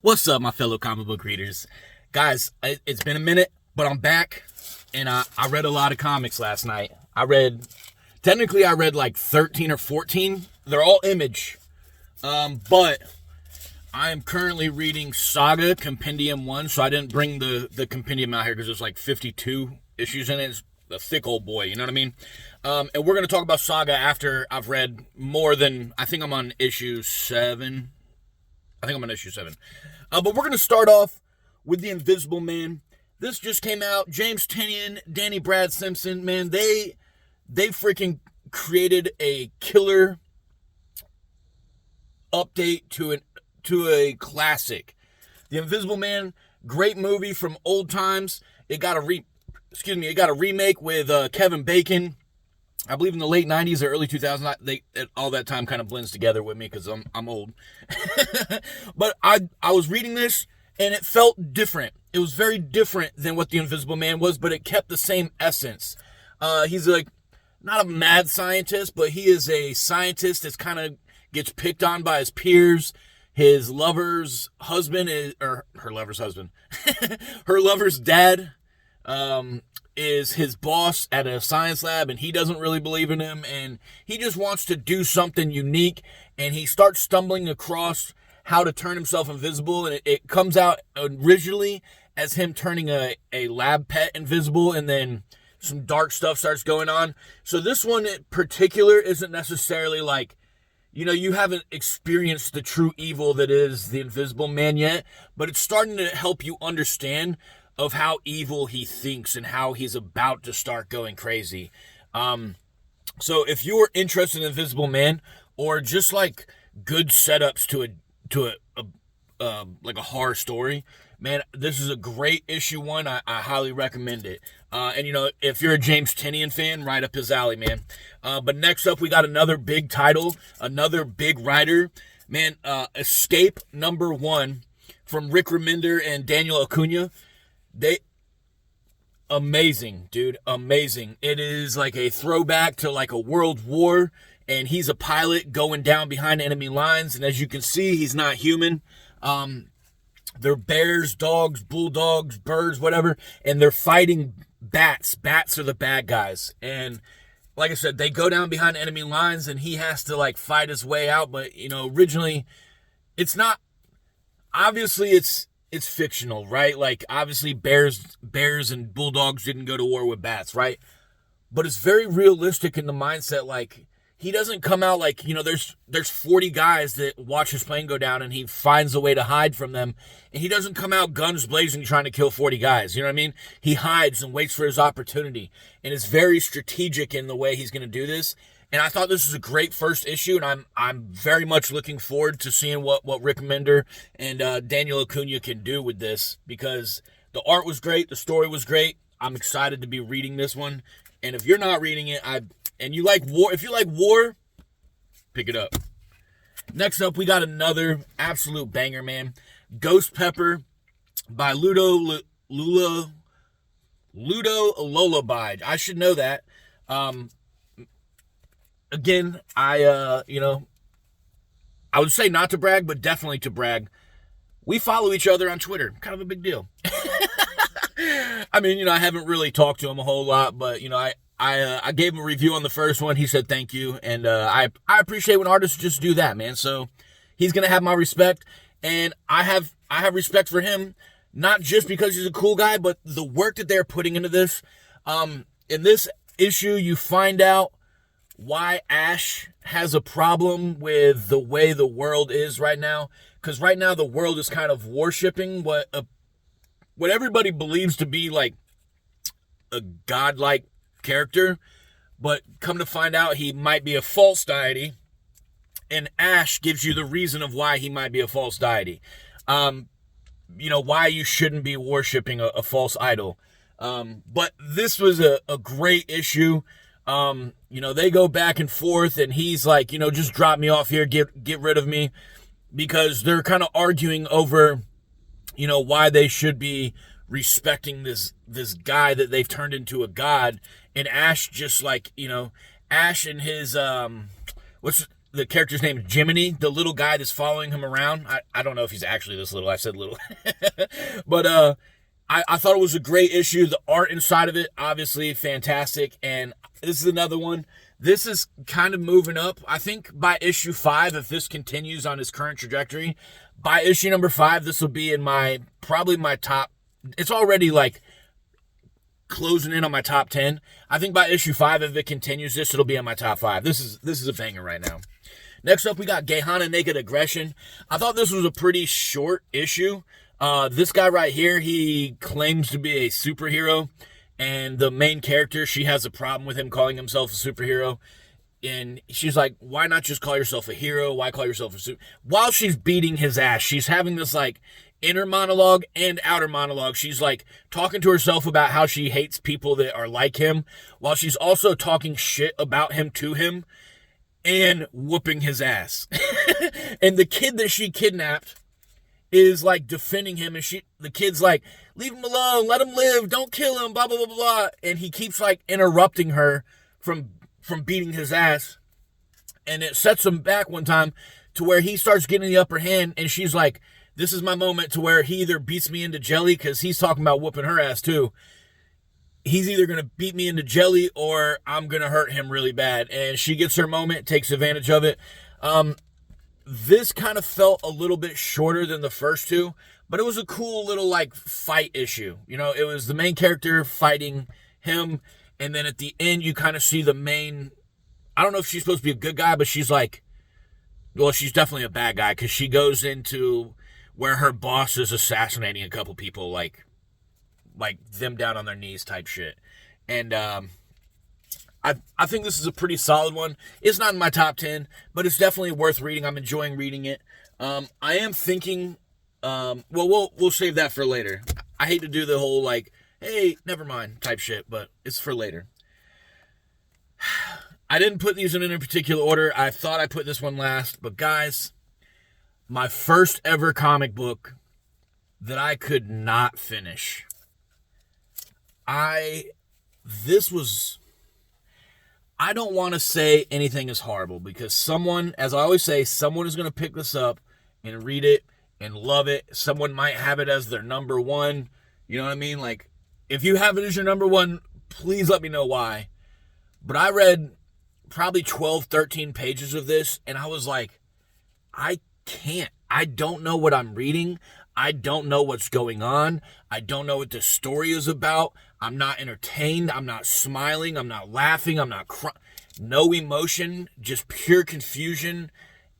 What's up, my fellow comic book readers? Guys, it's been a minute, but I'm back, and I read a lot of comics last night. Technically I read like 13 or 14. They're all Image, but I am currently reading Saga Compendium 1, so I didn't bring the Compendium out here because there's like 52 issues in it. It's a thick old boy, you know what I mean? And we're going to talk about Saga after I've read more than, I think I'm on issue 7. But we're going to start off with The Invisible Man. This just came out. James Tynion, Danny Brad Simpson, man, they freaking created a killer update to a classic. The Invisible Man, great movie from old times. It got a remake with Kevin Bacon. I believe in the late 90s or early 2000s. All that time kind of blends together with me because I'm old. But I was reading this and it felt different. It was very different than what The Invisible Man was, but it kept the same essence. He's like not a mad scientist, but he is a scientist that's kind of gets picked on by his peers. His lover's husband or her lover's husband, her lover's dad, is his boss at a science lab, and he doesn't really believe in him, and he just wants to do something unique, and he starts stumbling across how to turn himself invisible, and it comes out originally as him turning a lab pet invisible, and then some dark stuff starts going on. So this one in particular isn't necessarily like, you haven't experienced the true evil that is the Invisible Man yet, but it's starting to help you understand of how evil he thinks and how he's about to start going crazy. So if you're interested in Invisible Man or just like good setups to a horror story, man, this is a great issue 1. I highly recommend it. And if you're a James Tynion fan, right up his alley, man. But next up, we got another big title, another big writer, man. Escape #1 from Rick Remender and Daniel Acuna. Amazing, dude, amazing. It is like a throwback to like a world war, and he's a pilot going down behind enemy lines, and as you can see, he's not human. They're bears, dogs, bulldogs, birds, whatever, and they're fighting bats. Bats are the bad guys, and like I said, they go down behind enemy lines, and he has to like fight his way out, but originally, it's not, obviously it's fictional, right? Like, obviously, bears and bulldogs didn't go to war with bats, right? But it's very realistic in the mindset. Like, he doesn't come out like, there's 40 guys that watch his plane go down, and he finds a way to hide from them. And he doesn't come out guns blazing trying to kill 40 guys. You know what I mean? He hides and waits for his opportunity. And is very strategic in the way he's going to do this. And I thought this was a great first issue, and I'm very much looking forward to seeing what Rick Remender and Daniel Acuna can do with this, because the art was great, the story was great. I'm excited to be reading this one. And if you're not reading it, if you like war, pick it up. Next up, we got another absolute banger, man. Ghost Pepper by Ludo Lullaby. I should know that. Again, I would say not to brag, but definitely to brag. We follow each other on Twitter. Kind of a big deal. I mean, I haven't really talked to him a whole lot, but, I gave him a review on the first one. He said thank you, and I appreciate when artists just do that, man. So he's going to have my respect, and I have respect for him, not just because he's a cool guy, but the work that they're putting into this. In this issue, you find out why Ash has a problem with the way the world is right now. Because right now the world is kind of worshiping what everybody believes to be like a godlike character. But come to find out, he might be a false deity. And Ash gives you the reason of why he might be a false deity. Why you shouldn't be worshiping a false idol. But this was a great issue. They go back and forth, and he's like, just drop me off here, get rid of me, because they're kind of arguing over, why they should be respecting this guy that they've turned into a god. And Ash just like, Ash and his, the character's name is Jiminy, the little guy that's following him around. I don't know if he's actually this little. I said little. But I thought it was a great issue. The art inside of it, obviously fantastic. And this is another one. This is kind of moving up. I think by issue 5, if this continues on its current trajectory, by issue number 5, this will be in probably my top. It's already like closing in on my top 10. I think by issue 5, if it continues this, it'll be in my top 5. This is a banger right now. Next up, we got Gehenna Naked Aggression. I thought this was a pretty short issue. This guy right here, he claims to be a superhero. And the main character, she has a problem with him calling himself a superhero. And she's like, why not just call yourself a hero? Why call yourself a super? While she's beating his ass, she's having this like inner monologue and outer monologue. She's like talking to herself about how she hates people that are like him, while she's also talking shit about him to him and whooping his ass. And the kid that she kidnapped is like defending him, and the kid's like, leave him alone, let him live, don't kill him, blah blah blah blah. And he keeps like interrupting her from beating his ass, and it sets him back one time to where he starts getting the upper hand, and she's like, this is my moment to where he either beats me into jelly, because he's talking about whooping her ass too. He's either going to beat me into jelly or I'm going to hurt him really bad. And she gets her moment, takes advantage of it. This kind of felt a little bit shorter than the first two, but it was a cool little like fight issue. You know, it was the main character fighting him, and then at the end you kind of see the main, I don't know if she's supposed to be a good guy, but she's like, well, she's definitely a bad guy, because she goes into where her boss is assassinating a couple people, like them down on their knees type shit. And I think this is a pretty solid one. It's not in my top 10, but it's definitely worth reading. I'm enjoying reading it. I am thinking, well, we'll save that for later. I hate to do the whole like, hey, never mind type shit, but it's for later. I didn't put these in any particular order. I thought I put this one last, but guys, my first ever comic book that I could not finish. I don't want to say anything is horrible, because someone, as I always say, someone is going to pick this up and read it and love it. Someone might have it as their number one. You know what I mean? Like, if you have it as your number one, please let me know why. But I read probably 12, 13 pages of this, and I was like, I can't. I don't know what I'm reading. I don't know what's going on. I don't know what the story is about. I'm not entertained. I'm not smiling. I'm not laughing. I'm not crying. No emotion, just pure confusion.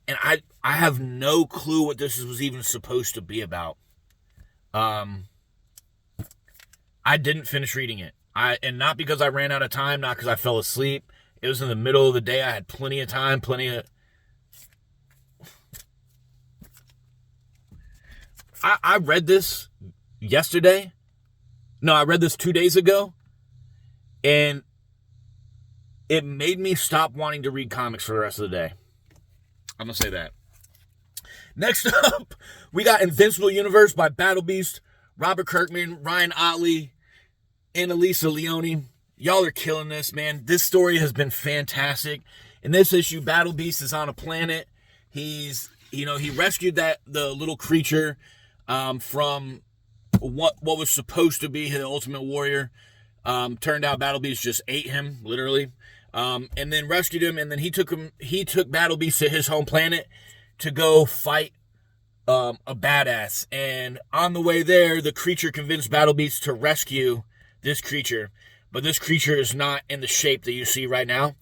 And I have no clue what this was even supposed to be about. I didn't finish reading it. And not because I ran out of time, not because I fell asleep. It was in the middle of the day. I had plenty of time, I read this yesterday. No, I read this 2 days ago. And it made me stop wanting to read comics for the rest of the day. I'm going to say that. Next up, we got Invincible Universe by Battle Beast, Robert Kirkman, Ryan Otley, and Elisa Leone. Y'all are killing this, man. This story has been fantastic. In this issue, Battle Beast is on a planet. He rescued the little creature from what was supposed to be his ultimate warrior. Turned out Battle Beast just ate him, literally. And then rescued him, and then he took Battle Beast to his home planet to go fight a badass. And on the way there, the creature convinced Battle Beast to rescue this creature. But this creature is not in the shape that you see right now.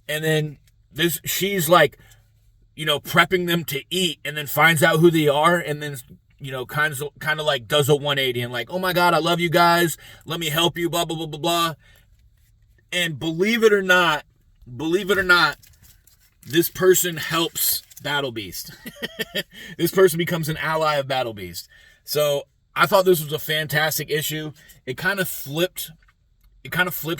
And then she's like, prepping them to eat, and then finds out who they are, and then kind of like does a 180 and like, oh my God, I love you guys. Let me help you, blah, blah, blah, blah, blah. And believe it or not, this person helps Battle Beast. This person becomes an ally of Battle Beast. So I thought this was a fantastic issue. It kind of flips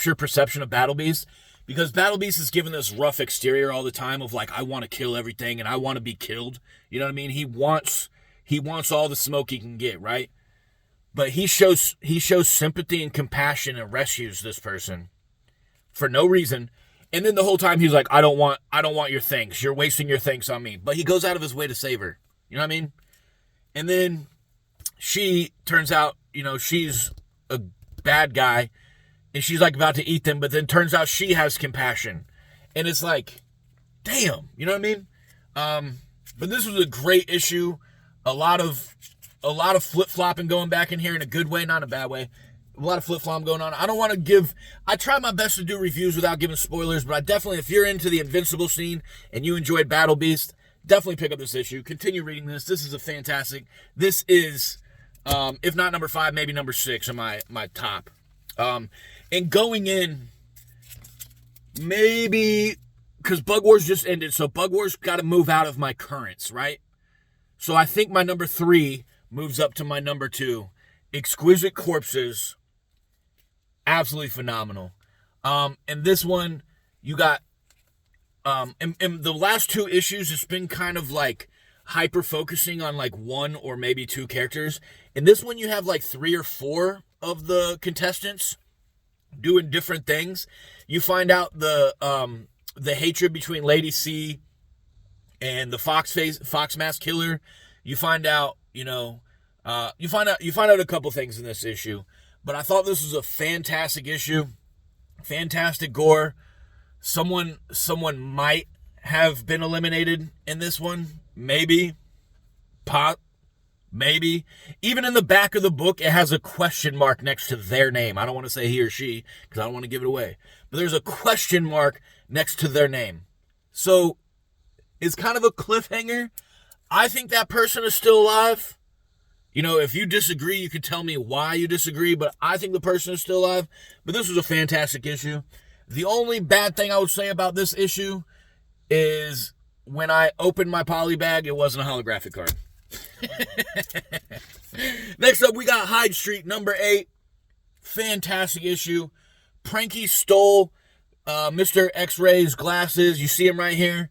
your perception of Battle Beast, because Battle Beast is given this rough exterior all the time of like, I want to kill everything and I want to be killed. You know what I mean? He wants all the smoke he can get, right? But he shows sympathy and compassion and rescues this person for no reason. And then the whole time he's like, I don't want your things. You're wasting your things on me. But he goes out of his way to save her. You know what I mean? And then she turns out, she's a bad guy. And she's like about to eat them. But then turns out she has compassion. And it's like, damn. You know what I mean? But this was a great issue. A lot of flip-flopping going back in here in a good way, not in a bad way. A lot of flip-flop going on. I try my best to do reviews without giving spoilers, but I definitely, if you're into the Invincible scene and you enjoyed Battle Beast, definitely pick up this issue. Continue reading this. This is a fantastic. This is, if not number 5, maybe number 6 on my top. And going in, maybe, because Bug Wars just ended, so Bug Wars got to move out of my currents, right? So I think my number 3 moves up to my number 2. Exquisite Corpses. Absolutely phenomenal. And this one, you got, in the last 2 issues, it's been kind of like hyper-focusing on like 1 or maybe 2 characters. In this one, you have like 3 or 4 of the contestants doing different things. You find out the hatred between Lady C and the Fox Mask Killer. You find out, you find out a couple things in this issue. But I thought this was a fantastic issue. Fantastic gore. Someone might have been eliminated in this one. Maybe. Maybe. Even in the back of the book, it has a question mark next to their name. I don't want to say he or she, because I don't want to give it away. But there's a question mark next to their name. So, it's kind of a cliffhanger. I think that person is still alive. If you disagree, you can tell me why you disagree, but I think the person is still alive. But this was a fantastic issue. The only bad thing I would say about this issue is when I opened my poly bag, it wasn't a holographic card. Next up, we got Hyde Street, number 8. Fantastic issue. Pranky stole Mr. X-Ray's glasses. You see him right here.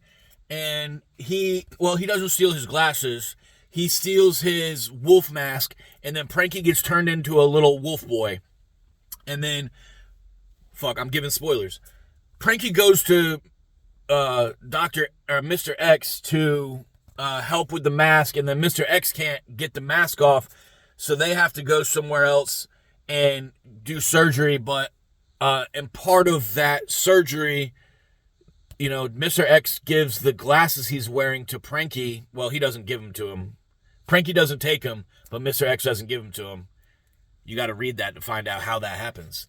And he doesn't steal his glasses. He steals his wolf mask, and then Pranky gets turned into a little wolf boy. And then, I'm giving spoilers. Pranky goes to Mr. X to help with the mask, and then Mr. X can't get the mask off, so they have to go somewhere else and do surgery. But and part of that surgery, Mr. X gives the glasses he's wearing to Pranky. Well, he doesn't give them to him. Pranky doesn't take them, but Mr. X doesn't give them to him. You got to read that to find out how that happens.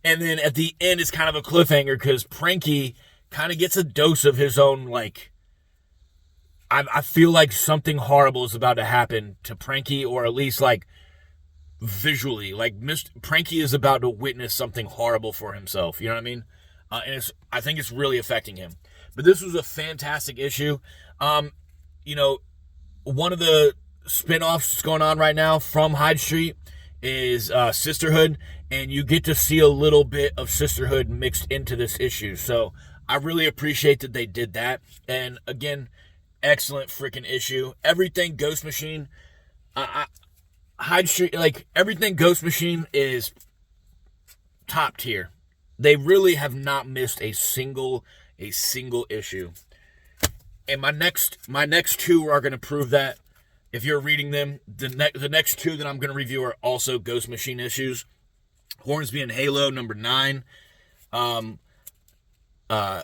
And then at the end, it's kind of a cliffhanger because Pranky kind of gets a dose of his own, I feel like something horrible is about to happen to Pranky, or at least, visually. Pranky is about to witness something horrible for himself. You know what I mean? And I think it's really affecting him. But this was a fantastic issue. One of the spin-offs that's going on right now from Hyde Street is Sisterhood, and you get to see a little bit of Sisterhood mixed into this issue. So I really appreciate that they did that. And again, excellent freaking issue. Everything Ghost Machine, Hyde Street, everything Ghost Machine is top tier. They really have not missed a single issue. And my next 2 are going to prove that. If you're reading them, the next 2 that I'm going to review are also Ghost Machine issues. Hornsby and Halo, number 9. The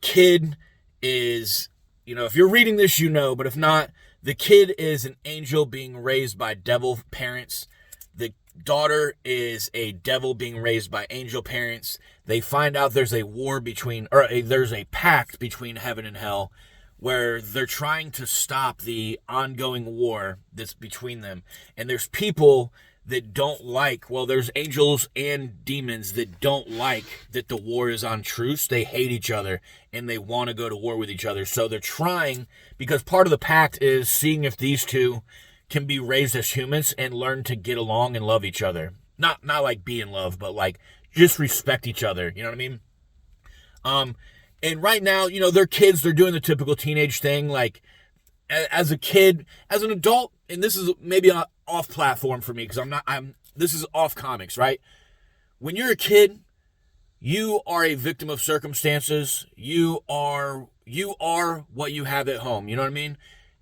kid is, if you're reading this, but if not, the kid is an angel being raised by devil parents. The daughter is a devil being raised by angel parents. They find out there's a war there's a pact between heaven and hell, where they're trying to stop the ongoing war that's between them. And there's people that don't there's angels and demons that don't like that the war is on truce. They hate each other, and they want to go to war with each other. So they're trying, because part of the pact is seeing if these two can be raised as humans and learn to get along and love each other. Not be in love, but just respect each other. You know what I mean? And right now, they're kids. They're doing the typical teenage thing. As a kid, as an adult, and this is maybe off platform for me because this is off comics, right? When you're a kid, you are a victim of circumstances. You are what you have at home. You know what I mean?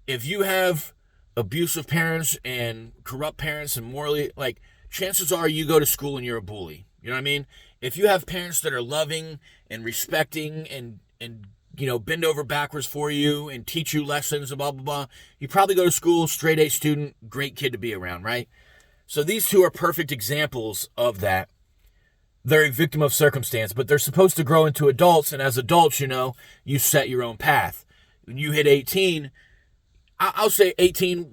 If you have abusive parents and corrupt parents and morally, like, chances are you go to school and you're a bully. You know what I mean? If you have parents that are loving and respecting and bend over backwards for you and teach you lessons and blah, blah, blah, you probably go to school, straight A student, great kid to be around, right? So these two are perfect examples of that. They're a victim of circumstance, but they're supposed to grow into adults, and as adults, you set your own path. When you hit 18, I'll say 18,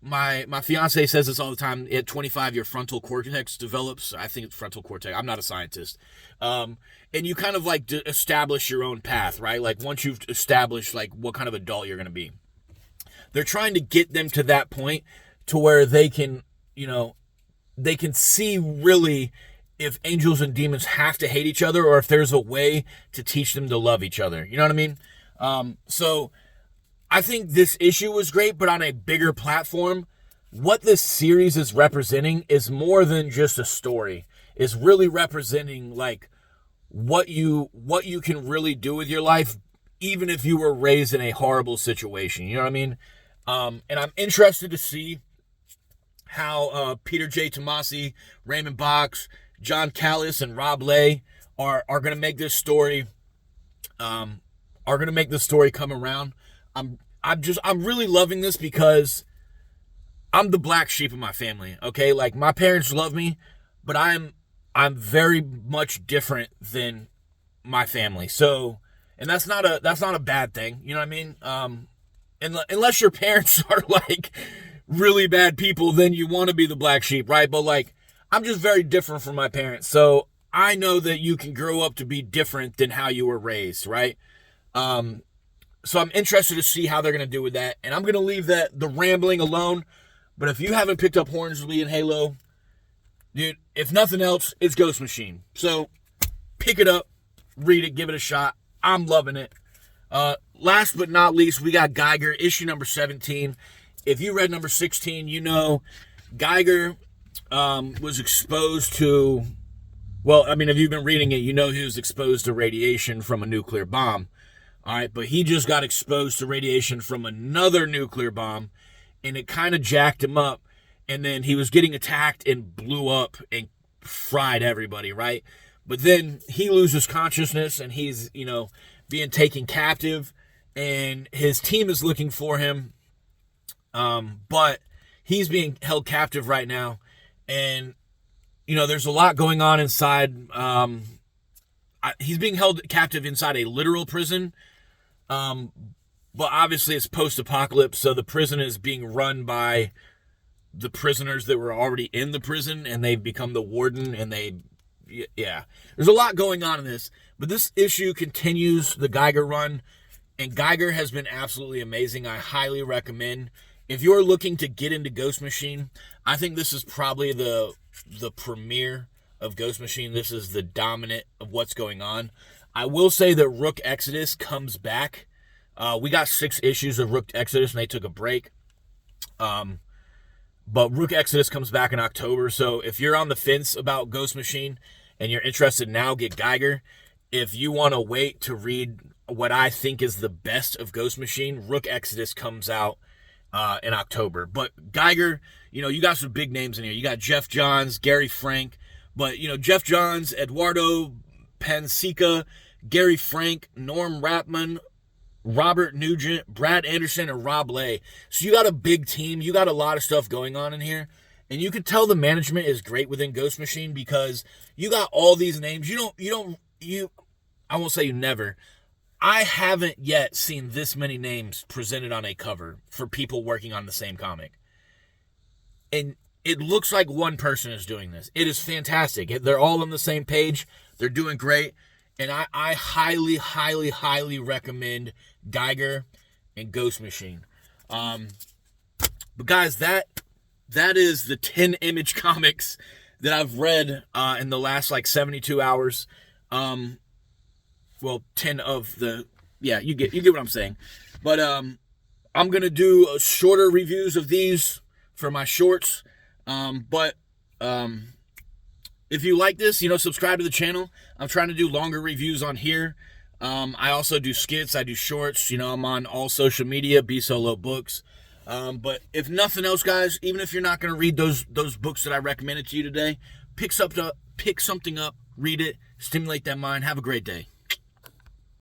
my fiance says this all the time, at 25, your frontal cortex develops. I think it's frontal cortex. I'm not a scientist. And you kind of like establish your own path, right? Like once you've established like what kind of adult you're going to be. They're trying to get them to that point to where they can, they can see really if angels and demons have to hate each other or if there's a way to teach them to love each other. You know what I mean? So I think this issue was great, but on a bigger platform, what this series is representing is more than just a story. It's really representing like what you can really do with your life, even if you were raised in a horrible situation. You know what I mean? And I'm interested to see how Peter J. Tomasi, Ramon Bachs, John Kalisz, and Rob Leigh are going to make this story come around. I'm really loving this because I'm the black sheep of my family. Okay, like my parents love me, but I'm very much different than my family. So, and that's not a bad thing. You know what I mean? Unless your parents are like really bad people, then you want to be the black sheep, right? But like, I'm just very different from my parents. So I know that you can grow up to be different than how you were raised, right? So I'm interested to see how they're going to do with that. And I'm going to leave the rambling alone. But if you haven't picked up Hornsby and Halo, dude, if nothing else, it's Ghost Machine. So pick it up, read it, give it a shot. I'm loving it. Last but not least, we got Geiger, issue number 17. If you read number 16, you know Geiger was exposed to, well, I mean, if you've been reading it, you know he was exposed to radiation from a nuclear bomb. All right, but he just got exposed to radiation from another nuclear bomb, and it kind of jacked him up, and then he was getting attacked and blew up and fried everybody, right? But then he loses consciousness, and he's, being taken captive, and his team is looking for him, but he's being held captive right now, and, there's a lot going on inside. He's being held captive inside a literal prison, but obviously it's post-apocalypse, so the prison is being run by the prisoners that were already in the prison, and they've become the warden, and there's a lot going on in this, but this issue continues the Geiger run, and Geiger has been absolutely amazing. I highly recommend. If you're looking to get into Ghost Machine, I think this is probably the premiere of Ghost Machine. This is the dominant of what's going on. I will say that Rook Exodus comes back. We got 6 issues of Rook Exodus, and they took a break. But Rook Exodus comes back in October, so if you're on the fence about Ghost Machine and you're interested now, get Geiger. If you want to wait to read what I think is the best of Ghost Machine, Rook Exodus comes out in October. But Geiger, you got some big names in here. You got Geoff Johns, Gary Frank, but, Geoff Johns, Eduardo Pansica, Gary Frank, Norm Rapmund, Robert Nugent, Brad Anderson, and Rob Leigh. So you got a big team. You got a lot of stuff going on in here. And you can tell the management is great within Ghost Machine because you got all these names. I won't say you never. I haven't yet seen this many names presented on a cover for people working on the same comic. And it looks like one person is doing this. It is fantastic. They're all on the same page. They're doing great. And I highly, highly, highly recommend Geiger and Ghost Machine. But guys, that is the 10 Image comics that I've read in the last 72 hours. Well, 10 of the, you get what I'm saying. But I'm gonna do shorter reviews of these for my shorts. But If you like this, subscribe to the channel. I'm trying to do longer reviews on here. I also do skits. I do shorts. I'm on all social media, B Solo Books. But if nothing else, guys, even if you're not going to read those books that I recommended to you today, pick something up, read it, stimulate that mind. Have a great day.